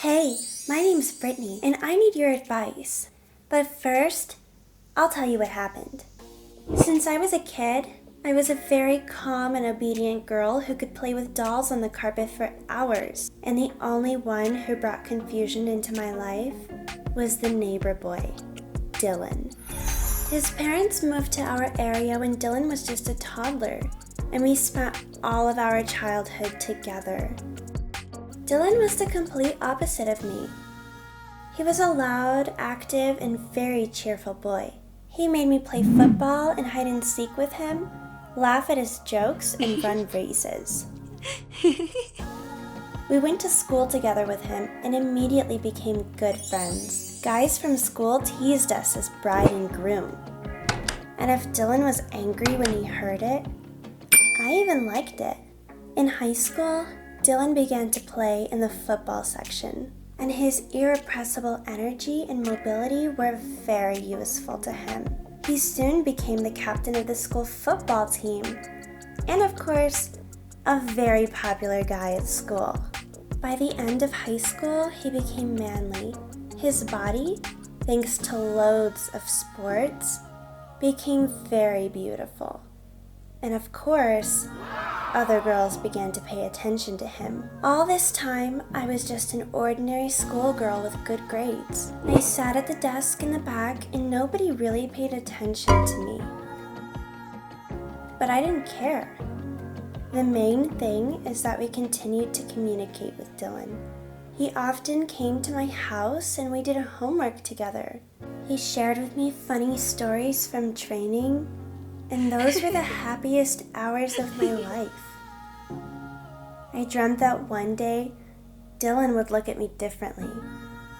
Hey, my name's Brittany, and I need your advice. But first, I'll tell you what happened. Since I was a kid, I was a very calm and obedient girl who could play with dolls on the carpet for hours. And the only one who brought confusion into my life was the neighbor boy, Dylan. His parents moved to our area when Dylan was just a toddler, and we spent all of our childhood together. Dylan was the complete opposite of me. He was a loud, active, and very cheerful boy. He made me play football and hide and seek with him, laugh at his jokes, and run races. We went to school together with him and immediately became good friends. Guys from school teased us as bride and groom. And if Dylan was angry when he heard it, I even liked it. In high school, Dylan began to play in the football section, and his irrepressible energy and mobility were very useful to him. He soon became the captain of the school football team, and of course, a very popular guy at school. By the end of high school, he became manly. His body, thanks to loads of sports, became very beautiful. And of course, other girls began to pay attention to him. All this time, I was just an ordinary schoolgirl with good grades. I sat at the desk in the back and nobody really paid attention to me. But I didn't care. The main thing is that we continued to communicate with Dylan. He often came to my house and we did homework together. He shared with me funny stories from training, and those were the happiest hours of my life. I dreamt that one day, Dylan would look at me differently,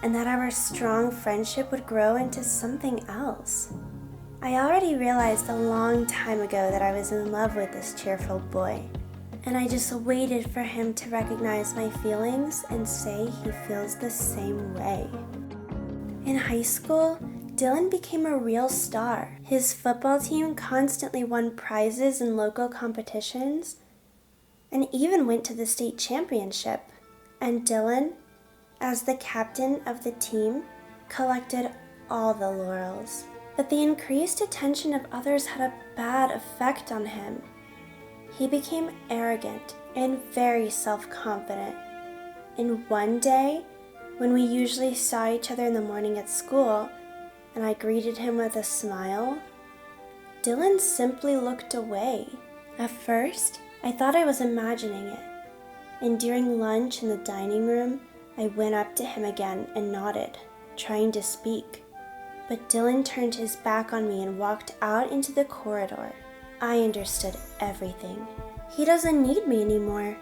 and that our strong friendship would grow into something else. I already realized a long time ago that I was in love with this cheerful boy, and I just waited for him to recognize my feelings and say he feels the same way. In high school, Dylan became a real star. His football team constantly won prizes in local competitions and even went to the state championship. And Dylan, as the captain of the team, collected all the laurels. But the increased attention of others had a bad effect on him. He became arrogant and very self-confident. And one day, when we usually saw each other in the morning at school, and I greeted him with a smile, Dylan simply looked away. At first, I thought I was imagining it, and during lunch in the dining room, I went up to him again and nodded, trying to speak. But Dylan turned his back on me and walked out into the corridor. I understood everything. He doesn't need me anymore.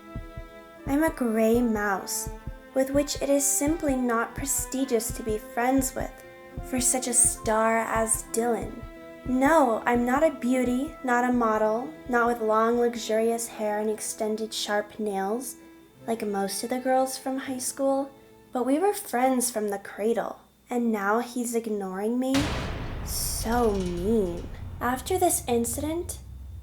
I'm a gray mouse, with which it is simply not prestigious to be friends with, for such a star as Dylan. No, I'm not a beauty, not a model, not with long luxurious hair and extended sharp nails, like most of the girls from high school, but we were friends from the cradle, and now he's ignoring me? So mean. After this incident,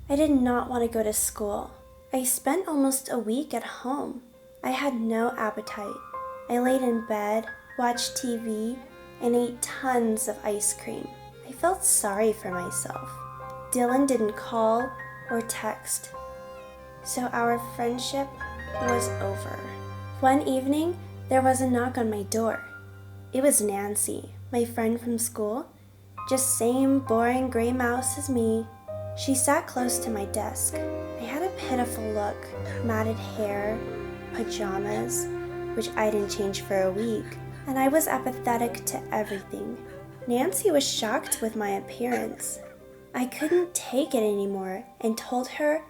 I did not want to go to school. I spent almost a week at home. I had no appetite. I laid in bed, watched TV, and ate tons of ice cream. I felt sorry for myself. Dylan didn't call or text, so our friendship was over. One evening, there was a knock on my door. It was Nancy, my friend from school, just same boring gray mouse as me. She sat close to my desk. I had a pitiful look, matted hair, pajamas, which I didn't change for a week, and I was apathetic to everything. Nancy was shocked with my appearance. I couldn't take it anymore and told her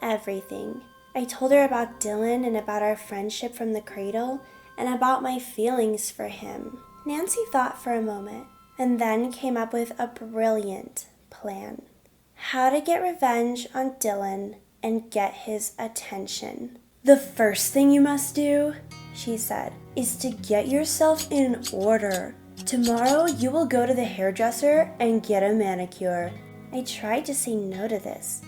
everything. I told her about Dylan and about our friendship from the cradle and about my feelings for him. Nancy thought for a moment and then came up with a brilliant plan. How to get revenge on Dylan and get his attention. "The first thing you must do," she said, "is to get yourself in order. Tomorrow you will go to the hairdresser and get a manicure." I tried to say no to this.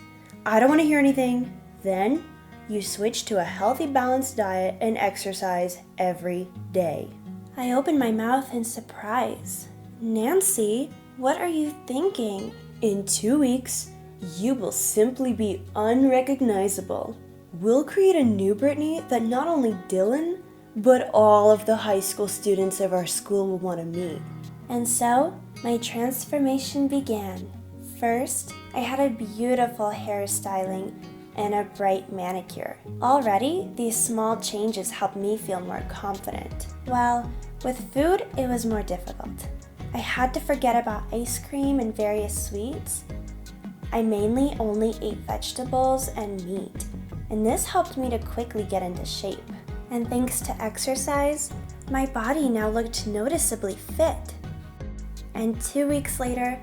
"I don't want to hear anything." "Then You switch to a healthy, balanced diet and exercise every day. I opened my mouth in surprise. Nancy, what are you thinking? In 2 weeks, you will simply be unrecognizable. We'll create a new Brittany that not only Dylan, but all of the high school students of our school will want to meet. And so, my transformation began. First, I had a beautiful hairstyling and a bright manicure. Already, these small changes helped me feel more confident. Well, with food, it was more difficult. I had to forget about ice cream and various sweets. I mainly only ate vegetables and meat, and this helped me to quickly get into shape. And thanks to exercise, my body now looked noticeably fit. And 2 weeks later,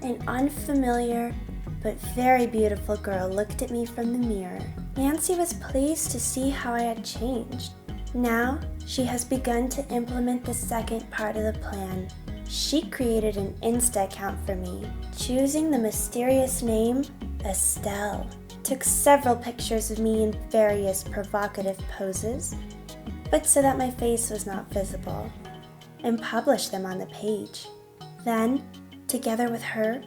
an unfamiliar but very beautiful girl looked at me from the mirror. Nancy was pleased to see how I had changed. Now, she has begun to implement the second part of the plan. She created an Insta account for me, choosing the mysterious name Estelle. Took several pictures of me in various provocative poses, but so that my face was not visible, and published them on the page. Then, together with her,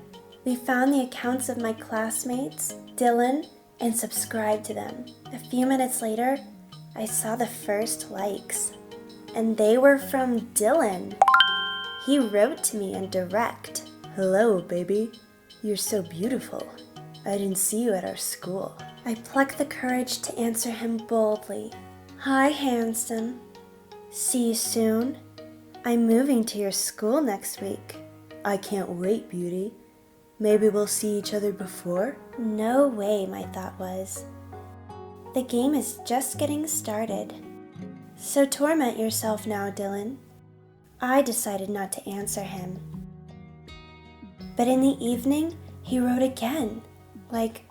we found the accounts of my classmates, Dylan, and subscribed to them. A few minutes later, I saw the first likes, and they were from Dylan. He wrote to me in direct. "Hello, baby. You're so beautiful. I didn't see you at our school." I plucked the courage to answer him boldly. "Hi, handsome. See you soon. I'm moving to your school next week." "I can't wait, beauty. Maybe we'll see each other before?" No way, my thought was. The game is just getting started. So torment yourself now, Dylan. I decided not to answer him. But in the evening, he wrote again. Like,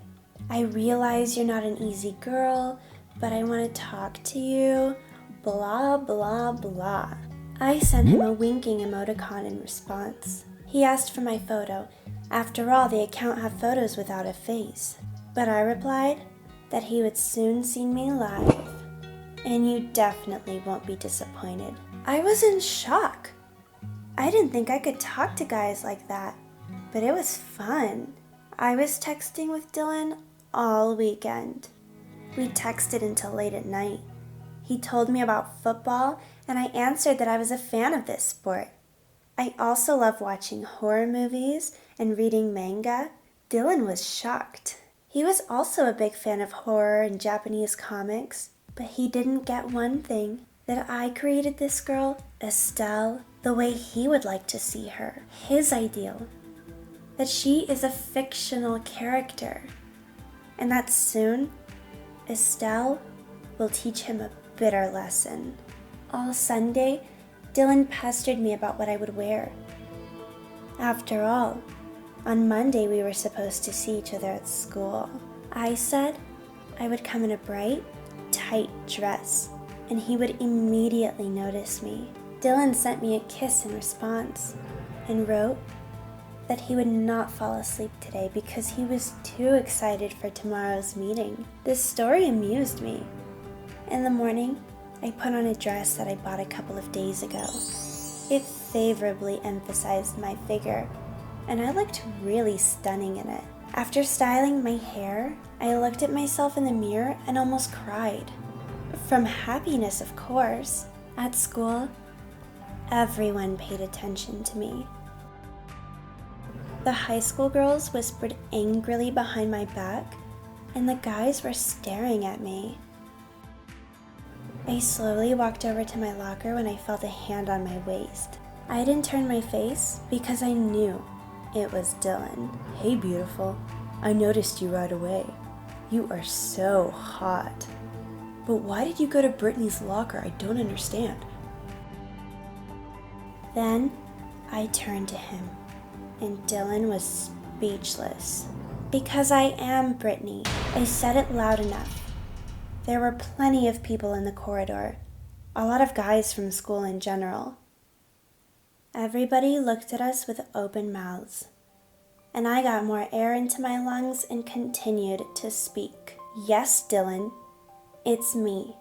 "I realize you're not an easy girl, but I want to talk to you, blah, blah, blah." I sent him a winking emoticon in response. He asked for my photo. After all, the account had photos without a face. But I replied that he would soon see me live. And you definitely won't be disappointed. I was in shock. I didn't think I could talk to guys like that, but it was fun. I was texting with Dylan all weekend. We texted until late at night. He told me about football, and I answered that I was a fan of this sport. I also love watching horror movies and reading manga. Dylan was shocked. He was also a big fan of horror and Japanese comics, but he didn't get one thing, that I created this girl, Estelle, the way he would like to see her, his ideal. That she is a fictional character, and that soon, Estelle will teach him a bitter lesson. All Sunday, Dylan pestered me about what I would wear. After all, on Monday we were supposed to see each other at school. I said I would come in a bright, tight dress, and he would immediately notice me. Dylan sent me a kiss in response, and wrote that he would not fall asleep today because he was too excited for tomorrow's meeting. This story amused me. In the morning, I put on a dress that I bought a couple of days ago. It favorably emphasized my figure, and I looked really stunning in it. After styling my hair, I looked at myself in the mirror and almost cried. From happiness, of course. At school, everyone paid attention to me. The high school girls whispered angrily behind my back, and the guys were staring at me. I slowly walked over to my locker when I felt a hand on my waist. I didn't turn my face because I knew it was Dylan. "Hey, beautiful. I noticed you right away. You are so hot. But why did you go to Brittany's locker? I don't understand." Then I turned to him, and Dylan was speechless. "Because I am Brittany." I said it loud enough. There were plenty of people in the corridor, a lot of guys from school in general. Everybody looked at us with open mouths, and I got more air into my lungs and continued to speak. "Yes, Dylan, It's me.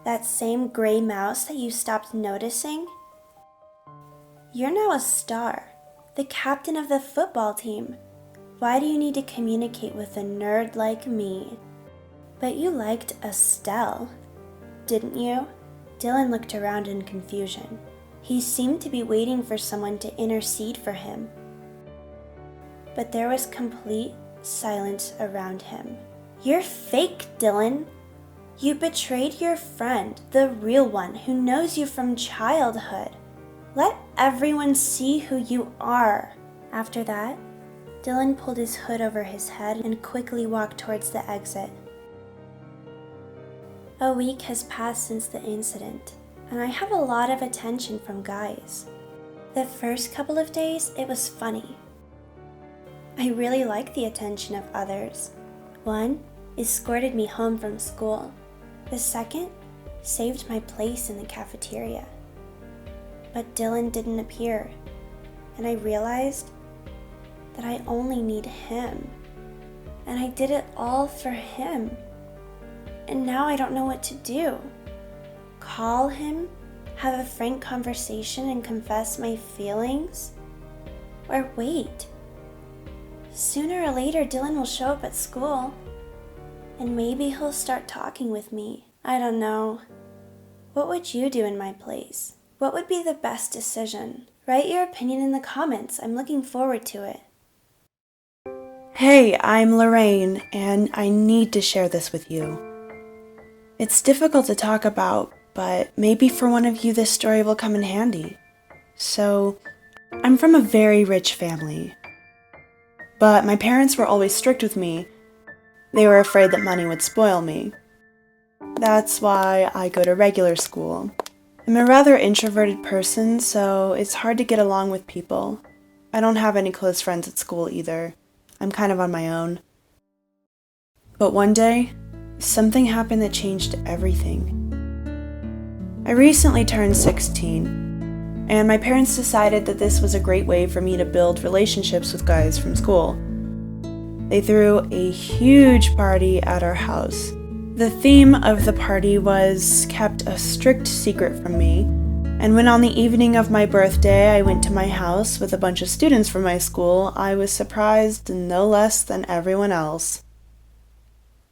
That same gray mouse that you stopped noticing. You're now a star, the captain of the football team. Why do you need to communicate with a nerd like me? But you liked Estelle, didn't you? Dylan looked around in confusion. He seemed to be waiting for someone to intercede for him. But there was complete silence around him. You're fake, Dylan. You betrayed your friend, the real one who knows you from childhood. Let everyone see who you are. After that, Dylan pulled his hood over his head and quickly walked towards the exit. A week has passed since the incident, and I have a lot of attention from guys. The first couple of days, it was funny. I really liked the attention of others. One escorted me home from school. The second saved my place in the cafeteria. But Dylan didn't appear, and I realized that I only need him. And I did it all for him. And now I don't know what to do. Call him, have a frank conversation and confess my feelings? Or wait. Sooner or later, Dylan will show up at school. And maybe he'll start talking with me. I don't know. What would you do in my place? What would be the best decision? Write your opinion in the comments. I'm looking forward to it. Hey, I'm Lorraine, and I need to share this with you. It's difficult to talk about, but maybe for one of you this story will come in handy. So, I'm from a very rich family. But my parents were always strict with me. They were afraid that money would spoil me. That's why I go to regular school. I'm a rather introverted person, so it's hard to get along with people. I don't have any close friends at school either. I'm kind of on my own. But one day, something happened that changed everything. I recently turned 16, and my parents decided that this was a great way for me to build relationships with guys from school. They threw a huge party at our house. The theme of the party was kept a strict secret from me, and when on the evening of my birthday I went to my house with a bunch of students from my school, I was surprised no less than everyone else.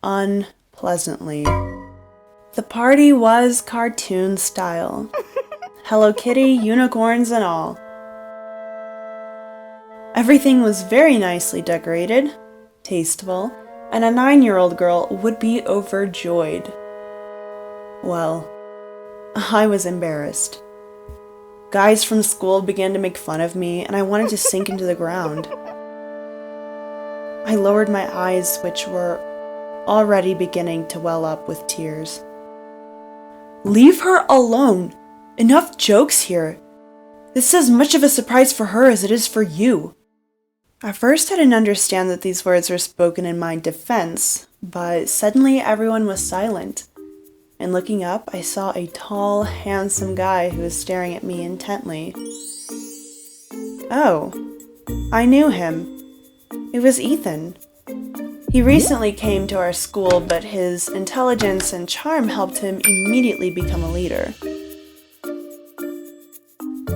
Unpleasantly. The party was cartoon style. Hello Kitty, unicorns and all. Everything was very nicely decorated, tasteful, and a 9-year-old girl would be overjoyed. Well, I was embarrassed. Guys from school began to make fun of me, and I wanted to sink into the ground. I lowered my eyes, which were already beginning to well up with tears. Leave her alone! Enough jokes here! This is as much of a surprise for her as it is for you. At first I didn't understand that these words were spoken in my defense, but suddenly everyone was silent. And looking up, I saw a tall, handsome guy who was staring at me intently. Oh, I knew him. It was Ethan. He recently came to our school, but his intelligence and charm helped him immediately become a leader.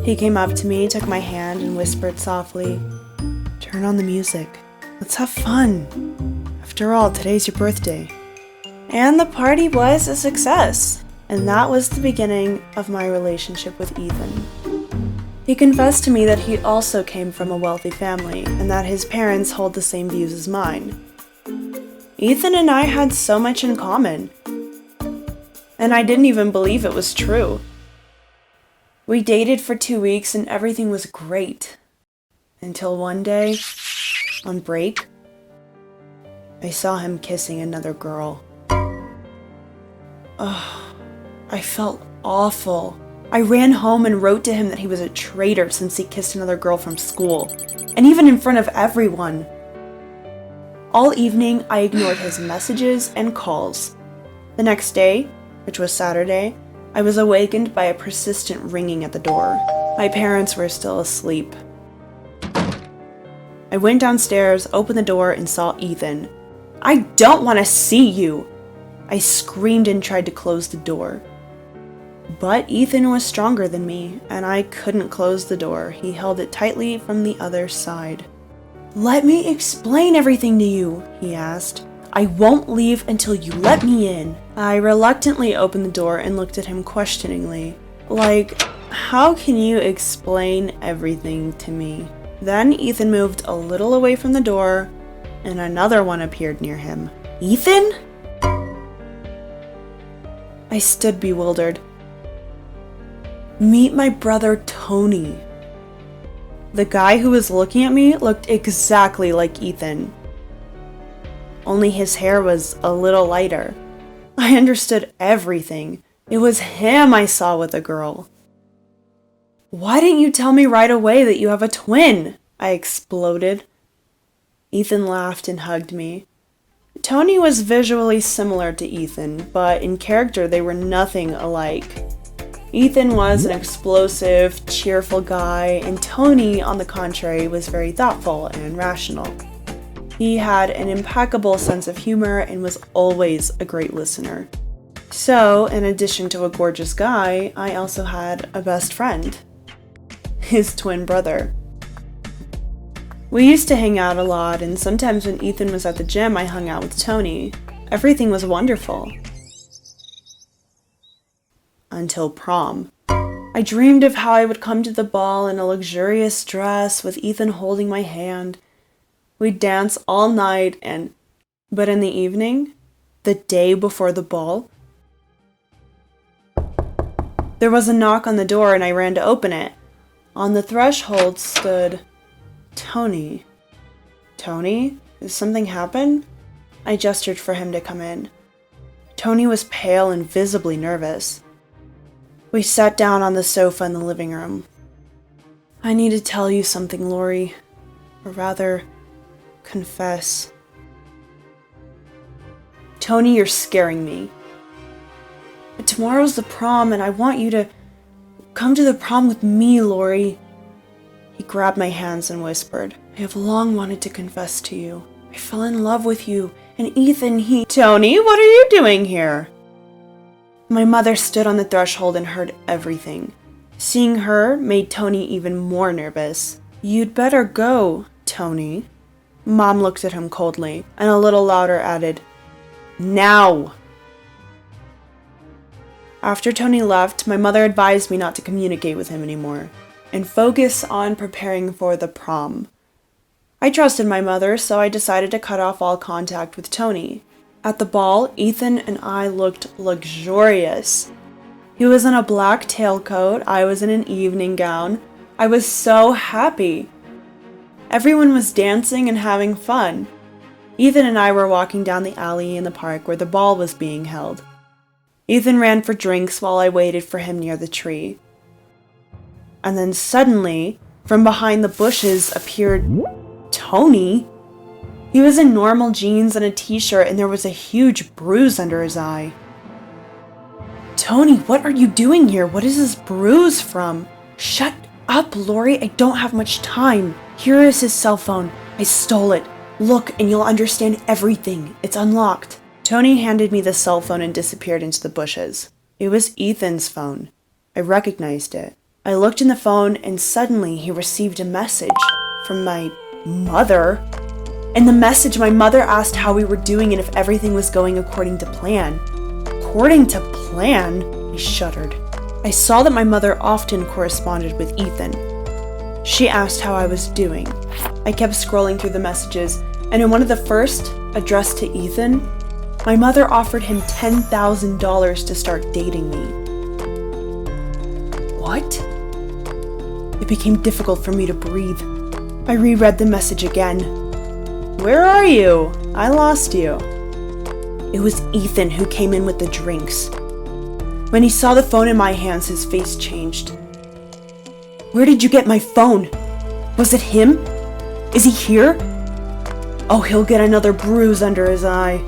He came up to me, took my hand, and whispered softly, "Turn on the music. Let's have fun. After all, today's your birthday." And the party was a success, and that was the beginning of my relationship with Ethan. He confessed to me that he also came from a wealthy family, and that his parents hold the same views as mine. Ethan and I had so much in common, and I didn't even believe it was true. We dated for 2 weeks and everything was great. Until one day, on break, I saw him kissing another girl. I felt awful. I ran home and wrote to him that he was a traitor since he kissed another girl from school, and even in front of everyone. All evening, I ignored his messages and calls. The next day, which was Saturday, I was awakened by a persistent ringing at the door. My parents were still asleep. I went downstairs, opened the door, and saw Ethan. "I don't want to see you!" I screamed and tried to close the door. But Ethan was stronger than me, and I couldn't close the door. He held it tightly from the other side. "Let me explain everything to you," he asked. "I won't leave until you let me in." I reluctantly opened the door and looked at him questioningly. Like, how can you explain everything to me? Then Ethan moved a little away from the door, and another one appeared near him. "Ethan?" I stood bewildered. "Meet my brother Tony." The guy who was looking at me looked exactly like Ethan. Only his hair was a little lighter. I understood everything. It was him I saw with a girl. "Why didn't you tell me right away that you have a twin?" I exploded. Ethan laughed and hugged me. Tony was visually similar to Ethan, but in character they were nothing alike. Ethan was an explosive, cheerful guy, and Tony, on the contrary, was very thoughtful and rational. He had an impeccable sense of humor and was always a great listener. So, in addition to a gorgeous guy, I also had a best friend. His twin brother. We used to hang out a lot, and sometimes when Ethan was at the gym, I hung out with Tony. Everything was wonderful. Until prom. I dreamed of how I would come to the ball in a luxurious dress with Ethan holding my hand. We'd dance all night but in the evening, the day before the ball, there was a knock on the door and I ran to open it. On the threshold stood Tony. "Tony, did something happen?" I gestured for him to come in. Tony was pale and visibly nervous. We sat down on the sofa in the living room. "I need to tell you something, Lori. Or rather, confess." "Tony, you're scaring me." "But tomorrow's the prom and I want you to come to the prom with me, Lori." He grabbed my hands and whispered, "I have long wanted to confess to you. I fell in love with you, and Ethan, Tony, what are you doing here?" My mother stood on the threshold and heard everything. Seeing her made Tony even more nervous. "You'd better go, Tony." Mom looked at him coldly, and a little louder added, "Now!" After Tony left, my mother advised me not to communicate with him anymore, and focus on preparing for the prom. I trusted my mother, so I decided to cut off all contact with Tony. At the ball, Ethan and I looked luxurious. He was in a black tailcoat, I was in an evening gown. I was so happy. Everyone was dancing and having fun. Ethan and I were walking down the alley in the park where the ball was being held. Ethan ran for drinks while I waited for him near the tree. And then suddenly, from behind the bushes appeared Tony. He was in normal jeans and a t-shirt, and there was a huge bruise under his eye. "Tony, what are you doing here? What is this bruise from?" "Shut up, Lori. I don't have much time. Here is his cell phone. I stole it. Look, and you'll understand everything. It's unlocked." Tony handed me the cell phone and disappeared into the bushes. It was Ethan's phone. I recognized it. I looked in the phone, and suddenly he received a message from my mother. In the message, my mother asked how we were doing and if everything was going according to plan. According to plan? I shuddered. I saw that my mother often corresponded with Ethan. She asked how I was doing. I kept scrolling through the messages, and in one of the first, addressed to Ethan, my mother offered him $10,000 to start dating me. What? It became difficult for me to breathe. I reread the message again. "Where are you? I lost you." It was Ethan who came in with the drinks. When he saw the phone in my hands, his face changed. "Where did you get my phone? Was it him? Is he here? Oh, he'll get another bruise under his eye."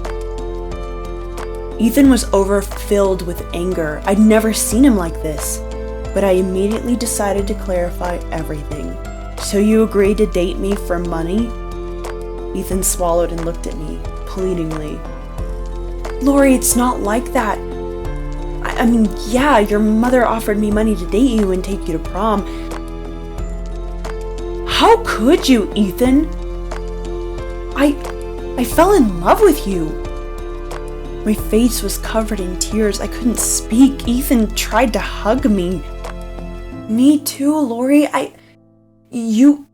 Ethan was overfilled with anger. I'd never seen him like this, but I immediately decided to clarify everything. "So you agreed to date me for money?" Ethan swallowed and looked at me, pleadingly. Lori, it's not like that. I mean, yeah, your mother offered me money to date you and take you to prom. How could you, Ethan? I fell in love with you. My face was covered in tears. I couldn't speak. Ethan tried to hug me. Me too, Lori. You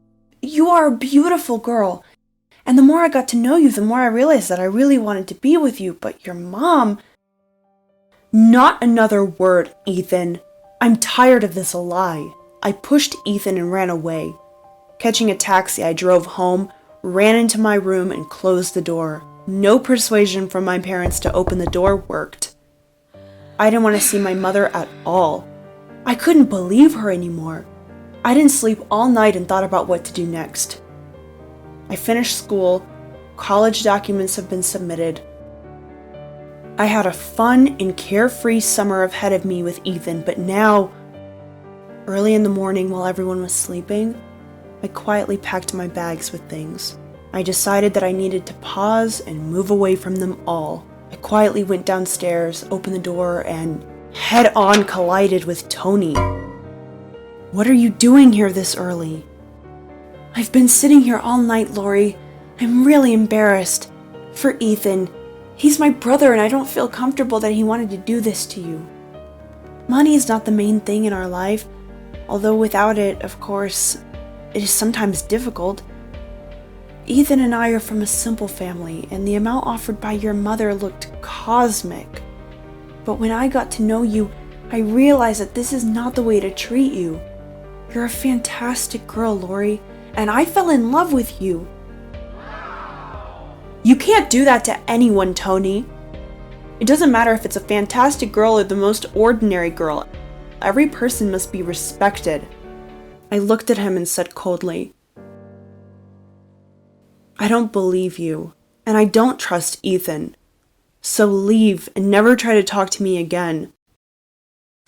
are a beautiful girl. And the more I got to know you, the more I realized that I really wanted to be with you. But your mom... Not another word, Ethan. I'm tired of this lie. I pushed Ethan and ran away. Catching a taxi, I drove home, ran into my room, and closed the door. No persuasion from my parents to open the door worked. I didn't want to see my mother at all. I couldn't believe her anymore. I didn't sleep all night and thought about what to do next. I finished school. College documents have been submitted. I had a fun and carefree summer ahead of me with Ethan, but now, early in the morning while everyone was sleeping, I quietly packed my bags with things. I decided that I needed to pause and move away from them all. I quietly went downstairs, opened the door, and head-on collided with Tony. What are you doing here this early? I've been sitting here all night, Lori. I'm really embarrassed. For Ethan. He's my brother and I don't feel comfortable that he wanted to do this to you. Money is not the main thing in our life, although without it, of course, it is sometimes difficult. Ethan and I are from a simple family, and the amount offered by your mother looked cosmic. But when I got to know you, I realized that this is not the way to treat you. You're a fantastic girl, Lori, and I fell in love with you. You can't do that to anyone, Tony. It doesn't matter if it's a fantastic girl or the most ordinary girl. Every person must be respected. I looked at him and said coldly, I don't believe you, and I don't trust Ethan. So leave and never try to talk to me again.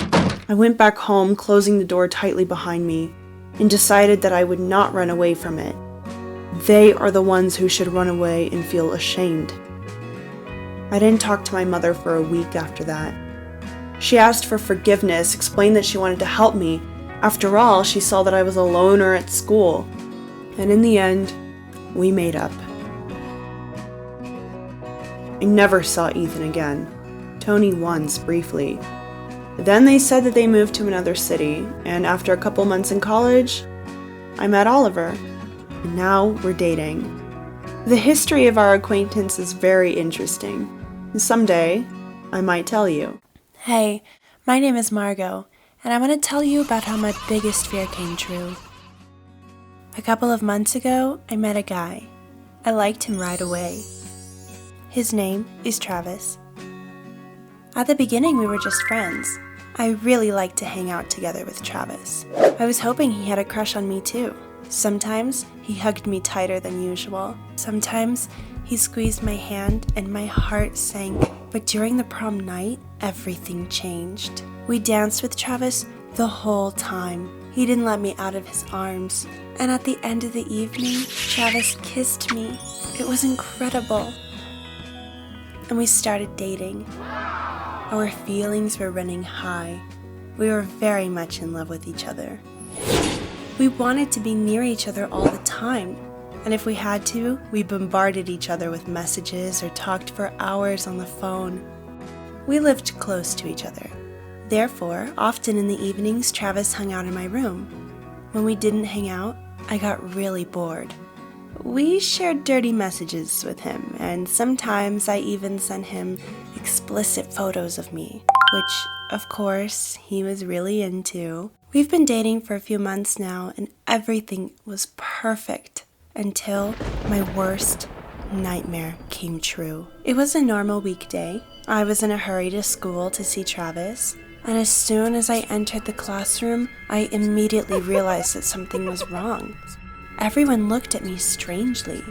I went back home, closing the door tightly behind me, and decided that I would not run away from it. They are the ones who should run away and feel ashamed. I didn't talk to my mother for a week after that. She asked for forgiveness, explained that she wanted to help me. After all, she saw that I was a loner at school. And in the end, we made up. I never saw Ethan again. Tony once, briefly. Then they said that they moved to another city, and after a couple months in college, I met Oliver. And now we're dating. The history of our acquaintance is very interesting. Someday, I might tell you. Hey, my name is Margot, and I want to tell you about how my biggest fear came true. A couple of months ago, I met a guy. I liked him right away. His name is Travis. At the beginning, we were just friends. I really liked to hang out together with Travis. I was hoping he had a crush on me too. Sometimes he hugged me tighter than usual. Sometimes he squeezed my hand and my heart sank. But during the prom night, everything changed. We danced with Travis the whole time. He didn't let me out of his arms. And at the end of the evening, Travis kissed me. It was incredible. And we started dating. Our feelings were running high. We were very much in love with each other. We wanted to be near each other all the time, and if we had to, we bombarded each other with messages or talked for hours on the phone. We lived close to each other. Therefore, often in the evenings, Travis hung out in my room. When we didn't hang out, I got really bored. We shared dirty messages with him, and sometimes I even sent him explicit photos of me, which, of course, he was really into. We've been dating for a few months now, and everything was perfect until my worst nightmare came true. It was a normal weekday. I was in a hurry to school to see Travis, and as soon as I entered the classroom, I immediately realized that something was wrong. Everyone looked at me strangely.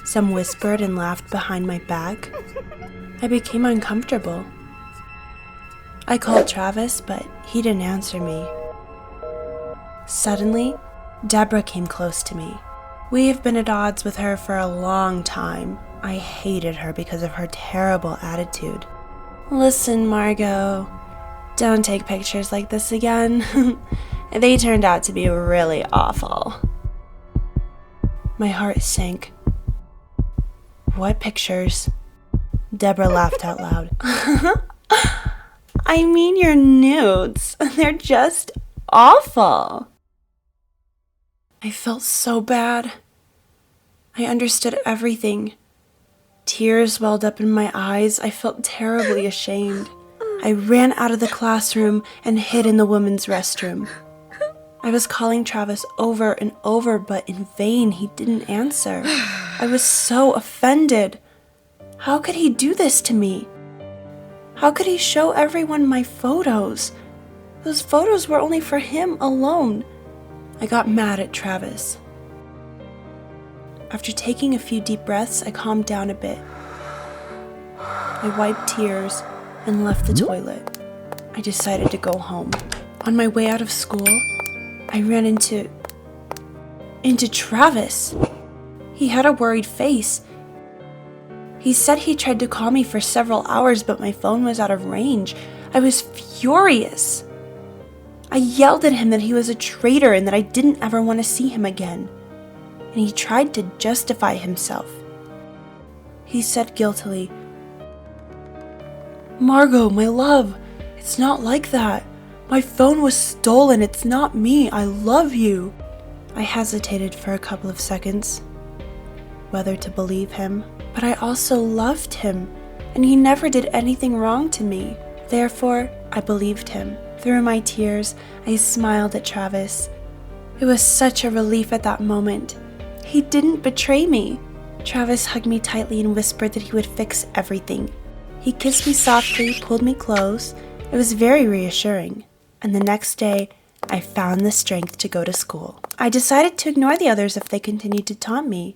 Some whispered and laughed behind my back. I became uncomfortable. I called Travis, but he didn't answer me. Suddenly, Deborah came close to me. We have been at odds with her for a long time. I hated her because of her terrible attitude. Listen, Margot, don't take pictures like this again. They turned out to be really awful. My heart sank. What pictures? Deborah laughed out loud. I mean your nudes. They're just awful. I felt so bad. I understood everything. Tears welled up in my eyes. I felt terribly ashamed. I ran out of the classroom and hid in the women's restroom. I was calling Travis over and over, but in vain. He didn't answer. I was so offended. How could he do this to me? How could he show everyone my photos? Those photos were only for him alone. I got mad at Travis. After taking a few deep breaths, I calmed down a bit. I wiped tears and left the toilet. I decided to go home. On my way out of school, I ran into Travis. He had a worried face. He said he tried to call me for several hours, but my phone was out of range. I was furious. I yelled at him that he was a traitor and that I didn't ever want to see him again. And he tried to justify himself. He said guiltily, "Margot, my love, it's not like that. My phone was stolen. It's not me. I love you." I hesitated for a couple of seconds, whether to believe him, but I also loved him, and he never did anything wrong to me. Therefore, I believed him. Through my tears, I smiled at Travis. It was such a relief at that moment. He didn't betray me. Travis hugged me tightly and whispered that he would fix everything. He kissed me softly, pulled me close. It was very reassuring. And the next day, I found the strength to go to school. I decided to ignore the others if they continued to taunt me.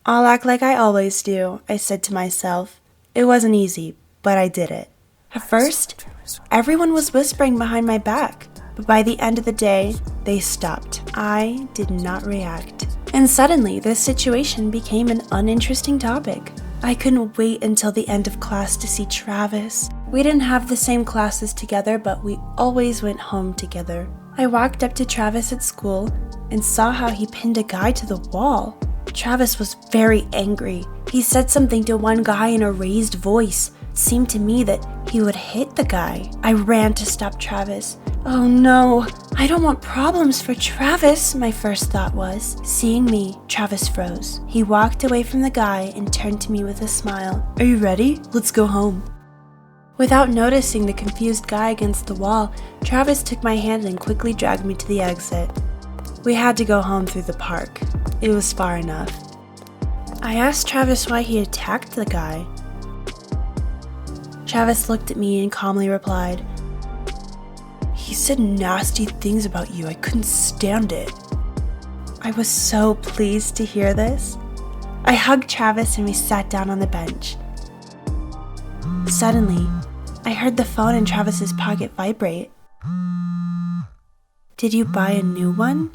"I'll act like I always do," I said to myself. It wasn't easy, but I did it. At first, everyone was whispering behind my back, but by the end of the day, they stopped. I did not react. And suddenly, this situation became an uninteresting topic. I couldn't wait until the end of class to see Travis. We didn't have the same classes together, but we always went home together. I walked up to Travis at school and saw how he pinned a guy to the wall. Travis was very angry. He said something to one guy in a raised voice. It seemed to me that he would hit the guy. I ran to stop Travis. Oh no, I don't want problems for Travis, my first thought was. Seeing me, Travis froze. He walked away from the guy and turned to me with a smile. "Are you ready? Let's go home." Without noticing the confused guy against the wall, Travis took my hand and quickly dragged me to the exit. We had to go home through the park. It was far enough. I asked Travis why he attacked the guy. Travis looked at me and calmly replied, "He said nasty things about you. I couldn't stand it." I was so pleased to hear this. I hugged Travis and we sat down on the bench. Suddenly, I heard the phone in Travis's pocket vibrate. "Did you buy a new one?"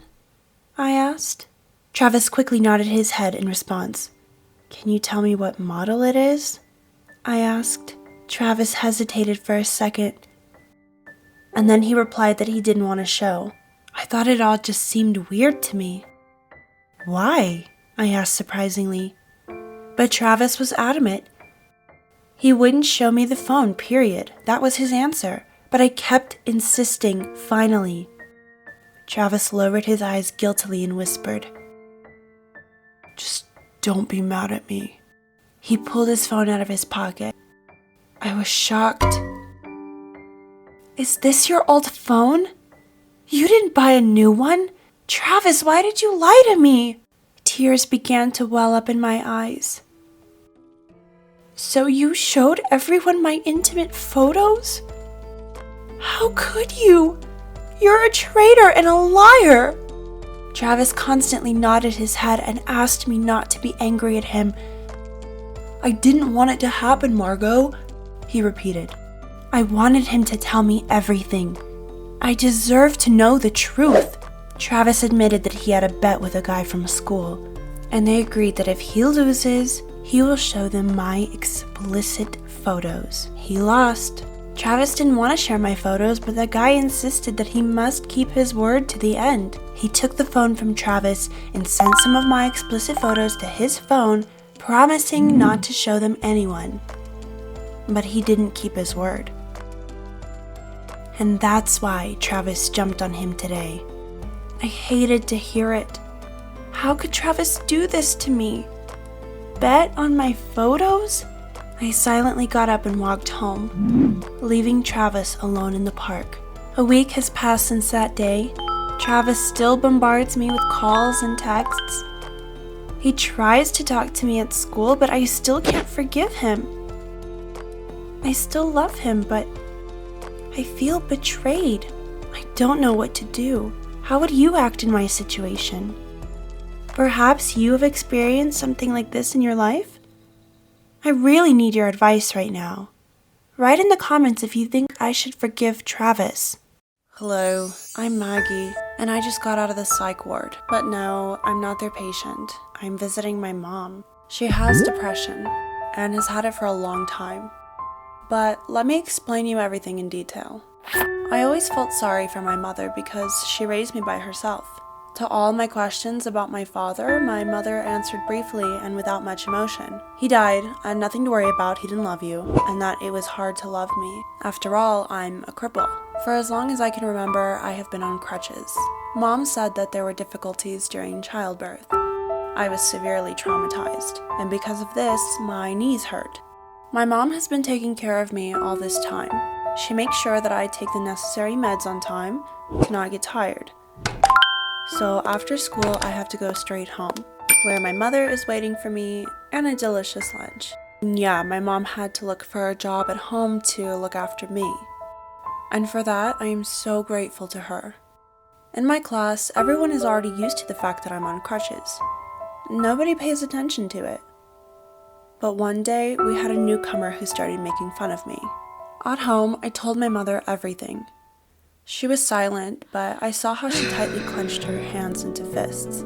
I asked. Travis quickly nodded his head in response. "Can you tell me what model it is?" I asked. Travis hesitated for a second, and then he replied that he didn't want to show. I thought it all just seemed weird to me. "Why?" I asked surprisingly. But Travis was adamant. He wouldn't show me the phone, period. That was his answer. But I kept insisting, finally. Travis lowered his eyes guiltily and whispered, "Just don't be mad at me." He pulled his phone out of his pocket. I was shocked. "Is this your old phone? You didn't buy a new one? Travis, why did you lie to me?" Tears began to well up in my eyes. "So you showed everyone my intimate photos? How could you? You're a traitor and a liar!" Travis constantly nodded his head and asked me not to be angry at him. "I didn't want it to happen, Margot," he repeated. I wanted him to tell me everything. I deserved to know the truth. Travis admitted that he had a bet with a guy from school, and they agreed that if he loses, he will show them my explicit photos. He lost. Travis didn't want to share my photos, but the guy insisted that he must keep his word to the end. He took the phone from Travis and sent some of my explicit photos to his phone, promising not to show them anyone. But he didn't keep his word. And that's why Travis jumped on him today. I hated to hear it. How could Travis do this to me? Bet on my photos? I silently got up and walked home, leaving Travis alone in the park. A week has passed since that day. Travis still bombards me with calls and texts. He tries to talk to me at school, but I still can't forgive him. I still love him, but I feel betrayed. I don't know what to do. How would you act in my situation? Perhaps you have experienced something like this in your life? I really need your advice right now. Write in the comments if you think I should forgive Travis. Hello, I'm Maggie, and I just got out of the psych ward. But no, I'm not their patient. I'm visiting my mom. She has depression and has had it for a long time. But let me explain you everything in detail. I always felt sorry for my mother because she raised me by herself. To all my questions about my father, my mother answered briefly and without much emotion. He died, and nothing to worry about, he didn't love you, and that it was hard to love me. After all, I'm a cripple. For as long as I can remember, I have been on crutches. Mom said that there were difficulties during childbirth. I was severely traumatized, and because of this, my knees hurt. My mom has been taking care of me all this time. She makes sure that I take the necessary meds on time to not get tired. So after school, I have to go straight home, where my mother is waiting for me and a delicious lunch. And yeah, my mom had to look for a job at home to look after me. And for that, I am so grateful to her. In my class, everyone is already used to the fact that I'm on crutches. Nobody pays attention to it. But one day, we had a newcomer who started making fun of me. At home, I told my mother everything. She was silent, but I saw how she tightly clenched her hands into fists.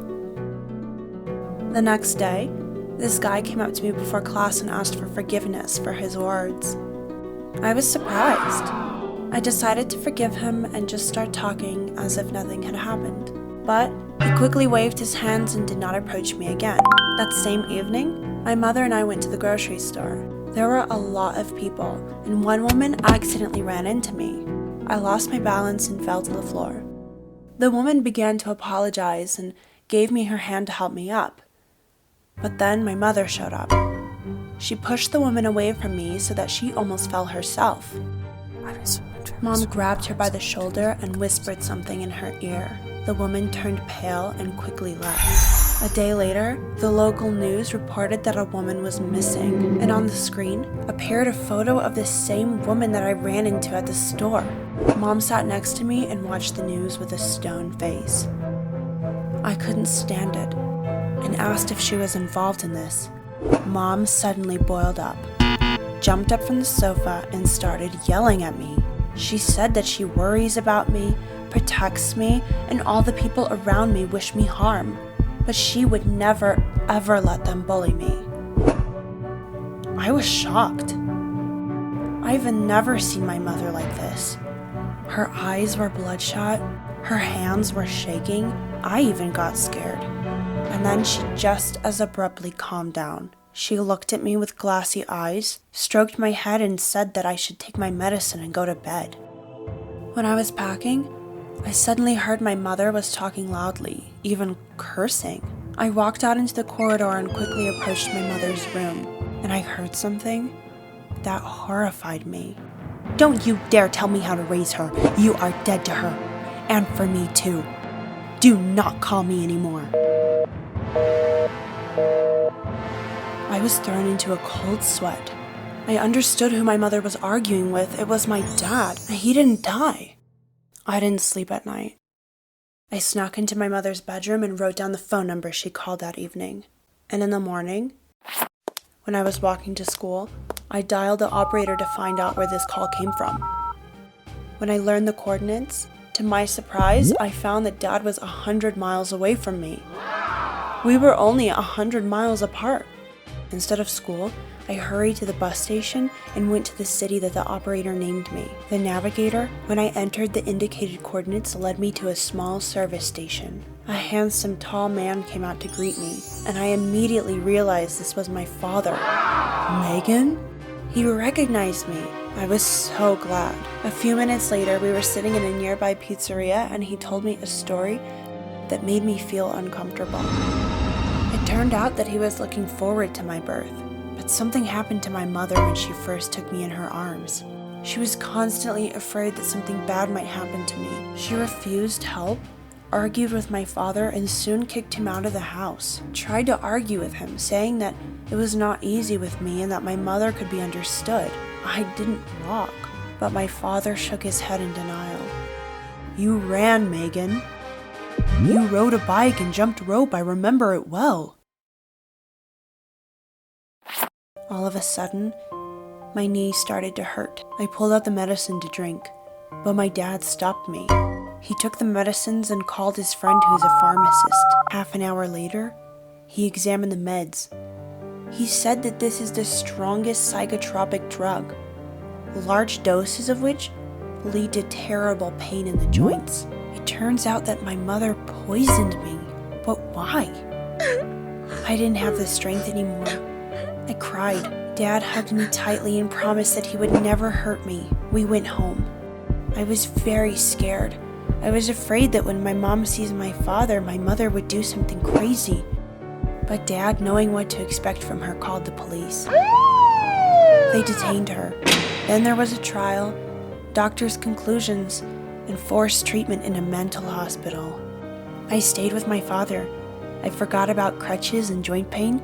The next day, this guy came up to me before class and asked for forgiveness for his words. I was surprised. I decided to forgive him and just start talking as if nothing had happened. But he quickly waved his hands and did not approach me again. That same evening, my mother and I went to the grocery store. There were a lot of people, and one woman accidentally ran into me. I lost my balance and fell to the floor. The woman began to apologize and gave me her hand to help me up. But then my mother showed up. She pushed the woman away from me so that she almost fell herself. Mom grabbed her by the shoulder and whispered something in her ear. The woman turned pale and quickly left. A day later, the local news reported that a woman was missing, and on the screen appeared a photo of the same woman that I ran into at the store. Mom sat next to me and watched the news with a stone face. I couldn't stand it and asked if she was involved in this. Mom suddenly boiled up, jumped up from the sofa, and started yelling at me. She said that she worries about me, protects me, and all the people around me wish me harm. But she would never, ever let them bully me. I was shocked. I've never seen my mother like this. Her eyes were bloodshot, her hands were shaking. I even got scared. And then she just as abruptly calmed down. She looked at me with glassy eyes, stroked my head, and said that I should take my medicine and go to bed. When I was packing, I suddenly heard my mother was talking loudly, even cursing. I walked out into the corridor and quickly approached my mother's room, and I heard something that horrified me. Don't you dare tell me how to raise her. You are dead to her, and for me too. Do not call me anymore. I was thrown into a cold sweat. I understood who my mother was arguing with. It was my dad, and he didn't die. I didn't sleep at night. I snuck into my mother's bedroom and wrote down the phone number she called that evening. And in the morning, when I was walking to school, I dialed the operator to find out where this call came from. When I learned the coordinates, to my surprise, I found that Dad was 100 miles away from me. We were only 100 miles apart. Instead of school, I hurried to the bus station and went to the city that the operator named me. The navigator, when I entered the indicated coordinates, led me to a small service station. A handsome, tall man came out to greet me, and I immediately realized this was my father. Megan? He recognized me. I was so glad. A few minutes later, we were sitting in a nearby pizzeria, and he told me a story that made me feel uncomfortable. It turned out that he was looking forward to my birth, but something happened to my mother when she first took me in her arms. She was constantly afraid that something bad might happen to me. She refused help, argued with my father, and soon kicked him out of the house. Tried to argue with him, saying that it was not easy with me and that my mother could be understood. I didn't walk, but my father shook his head in denial. You ran, Megan. You rode a bike and jumped rope, I remember it well. All of a sudden, my knee started to hurt. I pulled out the medicine to drink, but my dad stopped me. He took the medicines and called his friend who's a pharmacist. Half an hour later, he examined the meds. He said that this is the strongest psychotropic drug, large doses of which lead to terrible pain in the joints. It turns out that my mother poisoned me, but why? I didn't have the strength anymore. I cried. Dad hugged me tightly and promised that he would never hurt me. We went home. I was very scared. I was afraid that when my mom sees my father, my mother would do something crazy. But Dad, knowing what to expect from her, called the police. They detained her. Then there was a trial, doctors' conclusions, and forced treatment in a mental hospital. I stayed with my father. I forgot about crutches and joint pain.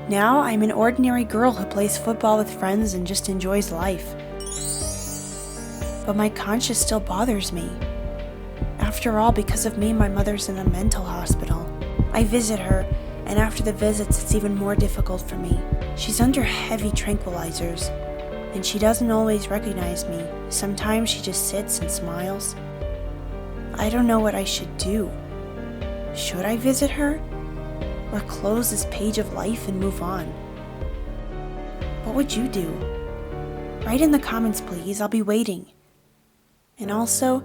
Now I'm an ordinary girl who plays football with friends and just enjoys life. But my conscience still bothers me. After all, because of me, my mother's in a mental hospital. I visit her, and after the visits, it's even more difficult for me. She's under heavy tranquilizers, and she doesn't always recognize me. Sometimes she just sits and smiles. I don't know what I should do. Should I visit her? Or close this page of life and move on? What would you do? Write in the comments, please. I'll be waiting. And also,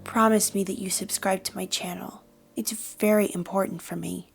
promise me that you subscribe to my channel. It's very important for me.